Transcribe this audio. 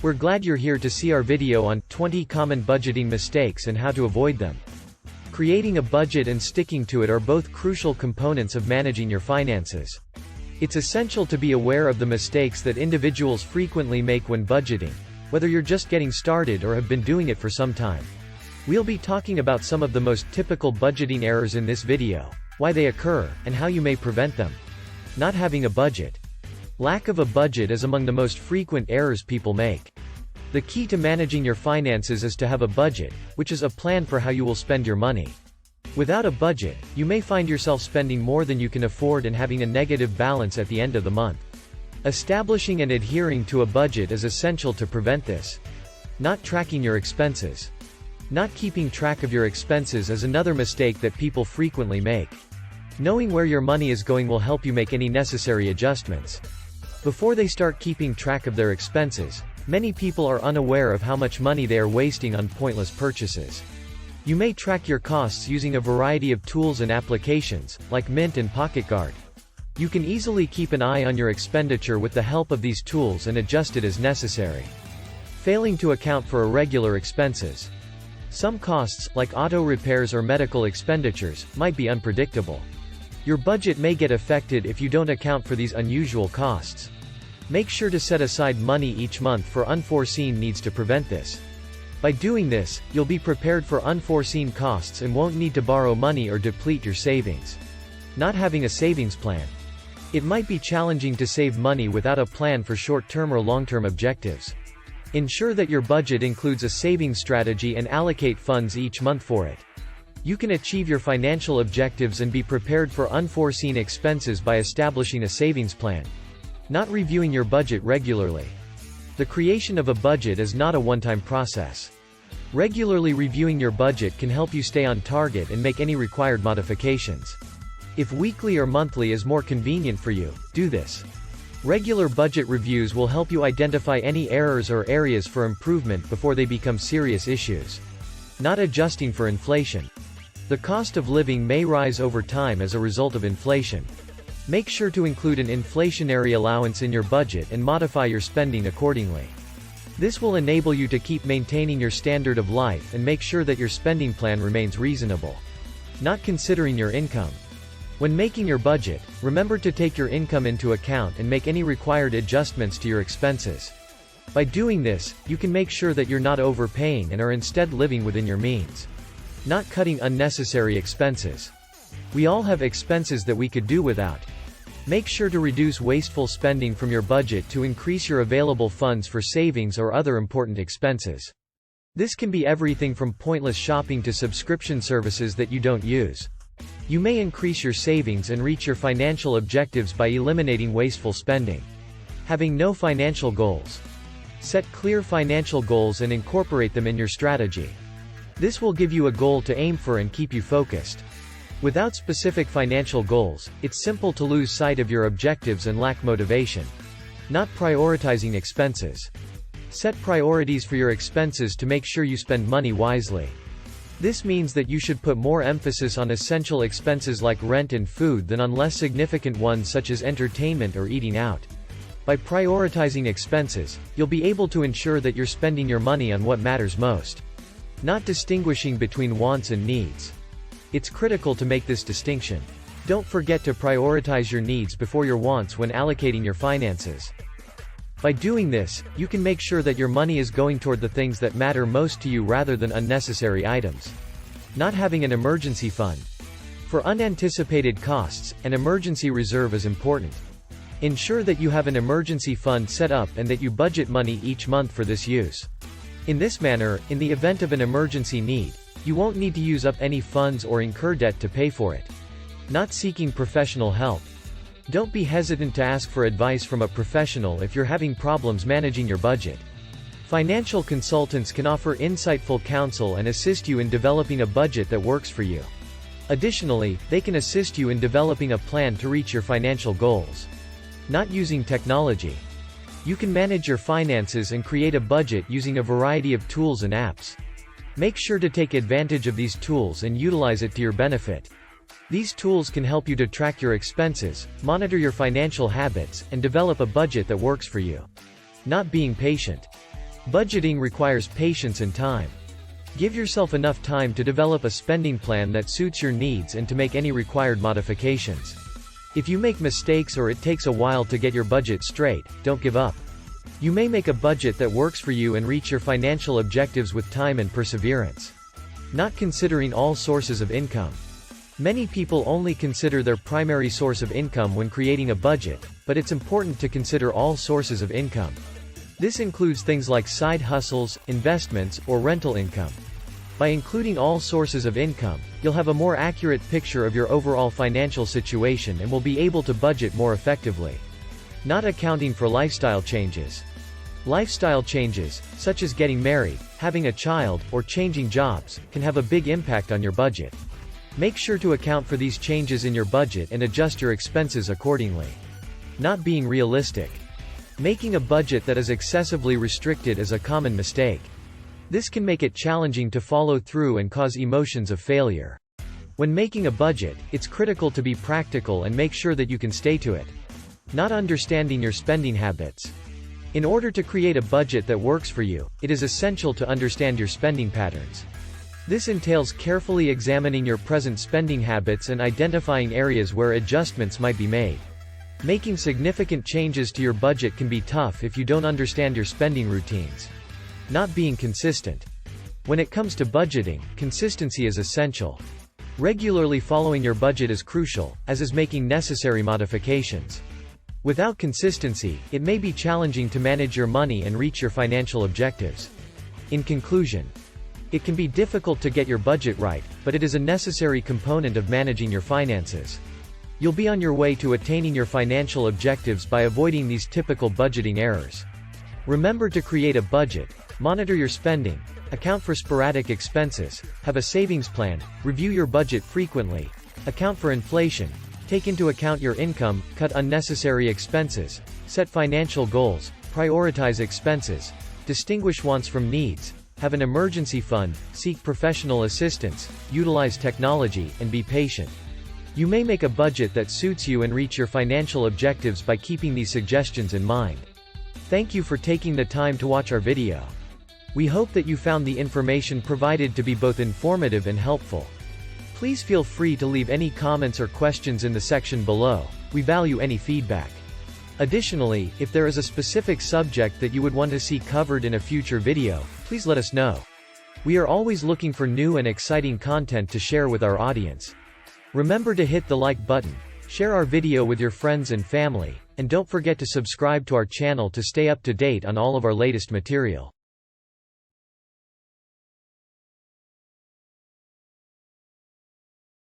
We're glad you're here to see our video on 20 common budgeting mistakes and how to avoid them. Creating a budget and sticking to it are both crucial components of managing your finances. It's essential to be aware of the mistakes that individuals frequently make when budgeting, whether you're just getting started or have been doing it for some time. We'll be talking about some of the most typical budgeting errors in this video, why they occur, and how you may prevent them. Not having a budget. Lack of a budget is among the most frequent errors people make. The key to managing your finances is to have a budget, which is a plan for how you will spend your money. Without a budget, you may find yourself spending more than you can afford and having a negative balance at the end of the month. Establishing and adhering to a budget is essential to prevent this. Not tracking your expenses. Not keeping track of your expenses is another mistake that people frequently make. Knowing where your money is going will help you make any necessary adjustments. Before they start keeping track of their expenses, many people are unaware of how much money they are wasting on pointless purchases. You may track your costs using a variety of tools and applications, like Mint and PocketGuard. You can easily keep an eye on your expenditure with the help of these tools and adjust it as necessary. Failing to account for irregular expenses. Some costs, like auto repairs or medical expenditures, might be unpredictable. Your budget may get affected if you don't account for these unusual costs. Make sure to set aside money each month for unforeseen needs to prevent this. By doing this, you'll be prepared for unforeseen costs and won't need to borrow money or deplete your savings. Not having a savings plan. It might be challenging to save money without a plan for short-term or long-term objectives. Ensure that your budget includes a savings strategy and allocate funds each month for it. You can achieve your financial objectives and be prepared for unforeseen expenses by establishing a savings plan. Not reviewing your budget regularly. The creation of a budget is not a one-time process. Regularly reviewing your budget can help you stay on target and make any required modifications. If weekly or monthly is more convenient for you, do this. Regular budget reviews will help you identify any errors or areas for improvement before they become serious issues. Not adjusting for inflation. The cost of living may rise over time as a result of inflation. Make sure to include an inflationary allowance in your budget and modify your spending accordingly. This will enable you to keep maintaining your standard of life and make sure that your spending plan remains reasonable. Not considering your income. When making your budget, remember to take your income into account and make any required adjustments to your expenses. By doing this, you can make sure that you're not overpaying and are instead living within your means. Not cutting unnecessary expenses. We all have expenses that we could do without. Make sure to reduce wasteful spending from your budget to increase your available funds for savings or other important expenses. This can be everything from pointless shopping to subscription services that you don't use. You may increase your savings and reach your financial objectives by eliminating wasteful spending. Having no financial goals. Set clear financial goals and incorporate them in your strategy. This will give you a goal to aim for and keep you focused. Without specific financial goals, it's simple to lose sight of your objectives and lack motivation. Not prioritizing expenses. Set priorities for your expenses to make sure you spend money wisely. This means that you should put more emphasis on essential expenses like rent and food than on less significant ones such as entertainment or eating out. By prioritizing expenses, you'll be able to ensure that you're spending your money on what matters most. Not distinguishing between wants and needs. It's critical to make this distinction. Don't forget to prioritize your needs before your wants when allocating your finances. By doing this, you can make sure that your money is going toward the things that matter most to you rather than unnecessary items. Not having an emergency fund. For unanticipated costs, an emergency reserve is important. Ensure that you have an emergency fund set up and that you budget money each month for this use. In this manner, in the event of an emergency need, you won't need to use up any funds or incur debt to pay for it. Not seeking professional help. Don't be hesitant to ask for advice from a professional if you're having problems managing your budget. Financial consultants can offer insightful counsel and assist you in developing a budget that works for you. Additionally, they can assist you in developing a plan to reach your financial goals. Not using technology. You can manage your finances and create a budget using a variety of tools and apps. Make sure to take advantage of these tools and utilize it to your benefit. These tools can help you to track your expenses, monitor your financial habits, and develop a budget that works for you. Not being patient. Budgeting requires patience and time. Give yourself enough time to develop a spending plan that suits your needs and to make any required modifications. If you make mistakes or it takes a while to get your budget straight, don't give up. You may make a budget that works for you and reach your financial objectives with time and perseverance. Not considering all sources of income. Many people only consider their primary source of income when creating a budget, but it's important to consider all sources of income. This includes things like side hustles, investments, or rental income. By including all sources of income, you'll have a more accurate picture of your overall financial situation and will be able to budget more effectively. Not accounting for lifestyle changes. Lifestyle changes, such as getting married, having a child, or changing jobs, can have a big impact on your budget. Make sure to account for these changes in your budget and adjust your expenses accordingly. Not being realistic. Making a budget that is excessively restricted is a common mistake. This can make it challenging to follow through and cause emotions of failure. When making a budget, it's critical to be practical and make sure that you can stay to it. Not understanding your spending habits. In order to create a budget that works for you, it is essential to understand your spending patterns. This entails carefully examining your present spending habits and identifying areas where adjustments might be made. Making significant changes to your budget can be tough if you don't understand your spending routines. Not being consistent. When it comes to budgeting, consistency is essential. Regularly following your budget is crucial, as is making necessary modifications. Without consistency, it may be challenging to manage your money and reach your financial objectives. In conclusion, it can be difficult to get your budget right, but it is a necessary component of managing your finances. You'll be on your way to attaining your financial objectives by avoiding these typical budgeting errors. Remember to create a budget, monitor your spending, account for sporadic expenses, have a savings plan, review your budget frequently, account for inflation, take into account your income, cut unnecessary expenses, set financial goals, prioritize expenses, distinguish wants from needs, have an emergency fund, seek professional assistance, utilize technology, and be patient. You may make a budget that suits you and reach your financial objectives by keeping these suggestions in mind. Thank you for taking the time to watch our video. We hope that you found the information provided to be both informative and helpful. Please feel free to leave any comments or questions in the section below. We value any feedback. Additionally, if there is a specific subject that you would want to see covered in a future video, please let us know. We are always looking for new and exciting content to share with our audience. Remember to hit the like button, share our video with your friends and family, and don't forget to subscribe to our channel to stay up to date on all of our latest material.